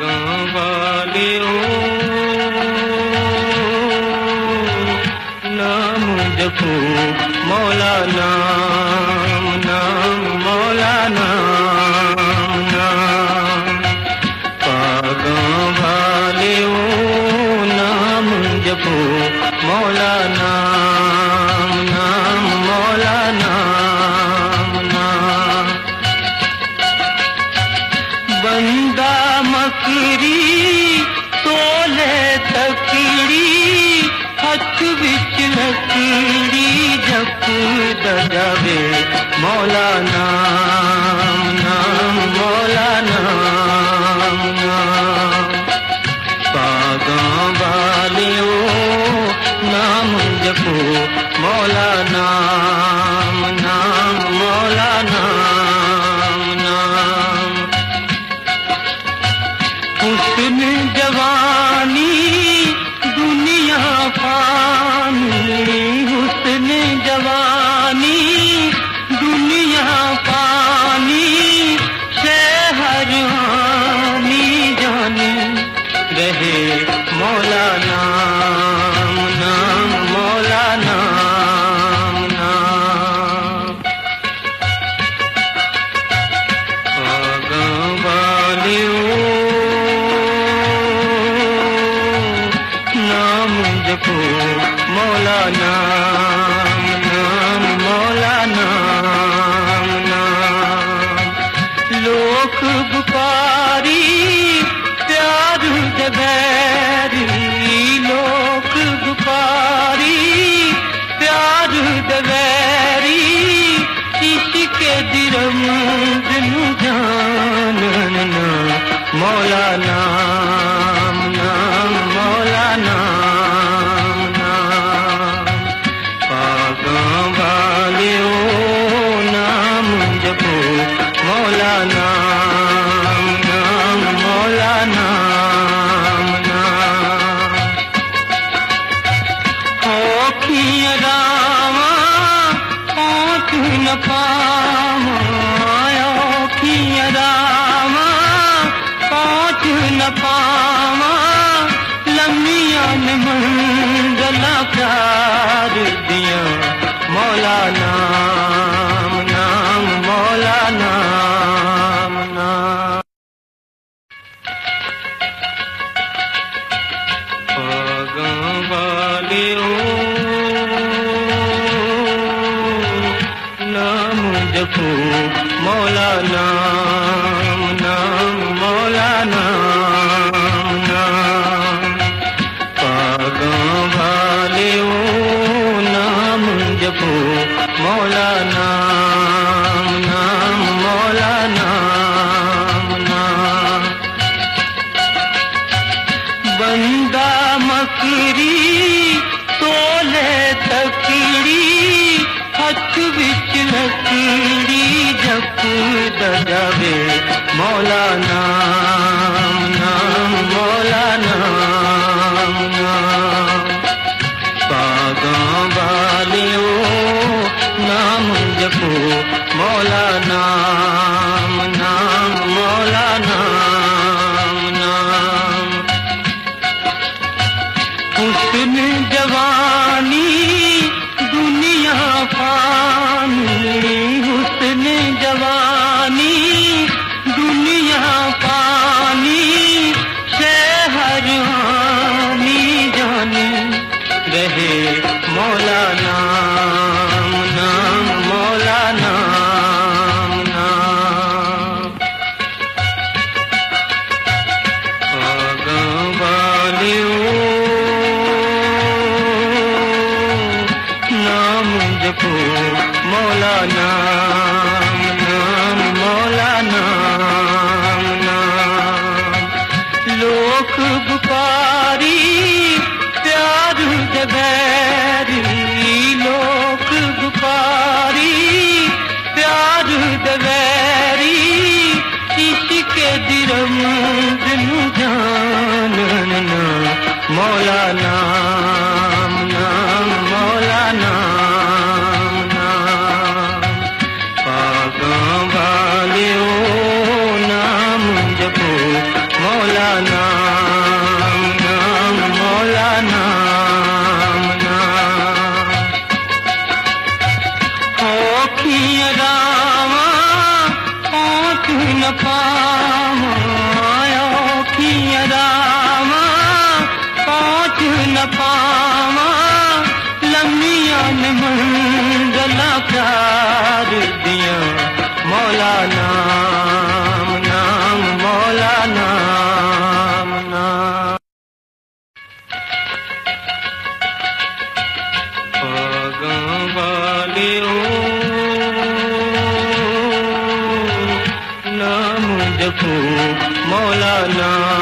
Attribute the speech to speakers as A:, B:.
A: वालियों नाम जपो मौला नाम नाम मौला नाम नाम पागों वालियों नाम जपो मौला नाम नाम मौला नाम नाम बंदा मकरी तोले तकड़ी हथ विच लकड़ी जप दजावे मौला नाम नाम मौला नाम नाम पागों वालियों नाम जपो मौला नाम नाम मौला नाम नाम हुस्न जवानी दुनिया फानी हुस्न जवानी दुनिया फानी शहर हानी जानी रहे मौला नाम नाम मौला नाम नाम पागों वालियों नाम जपो मौला नाम नाम मौला नाम नाम लोक बुकारी प्यार दबैरी लोक बुकारी प्यार दबैरी इश्क दिरम दिनु जानन ना मौला नाम नाम मौला नाम नाम पागों वालियों नाम जपो मौला नाम नाम मौला नाम नाम औखियां रावां पहुँच न पावां औखियां रावां पहुँच न पावां लम्मियां न मंज़िलां प्यार दियां मौला नाम नाम मौला नाम नाम पागों वालियों नाम जपो मौला नाम नाम मौला नाम नाम पागों वालियों नाम जपो मौला नाम नाम मौला नाम नाम बंदा मकरी तोले तकड़ी हथ विच लकड़ी जप दजावे मौला नाम नाम मौला नाम नाम पागों वालियों नाम जपो मौला नाम नाम मौला नाम नाम हुस्न जवानी दुनिया फानी हुस्न जवानी दुनिया फानी शहर हानी जानी रहे मौला नाम नाम मौला नाम नाम पागों वालियों नाम जपो मौला नाम नाम मौला रामा पहुँच न पावा, रामा पहुँच न पावा, लम्मिया ने मंगला प्यार दिया, मौला नाम नाम मौला नाम नाम। पागां वालियो नाम जपो मौला नाम।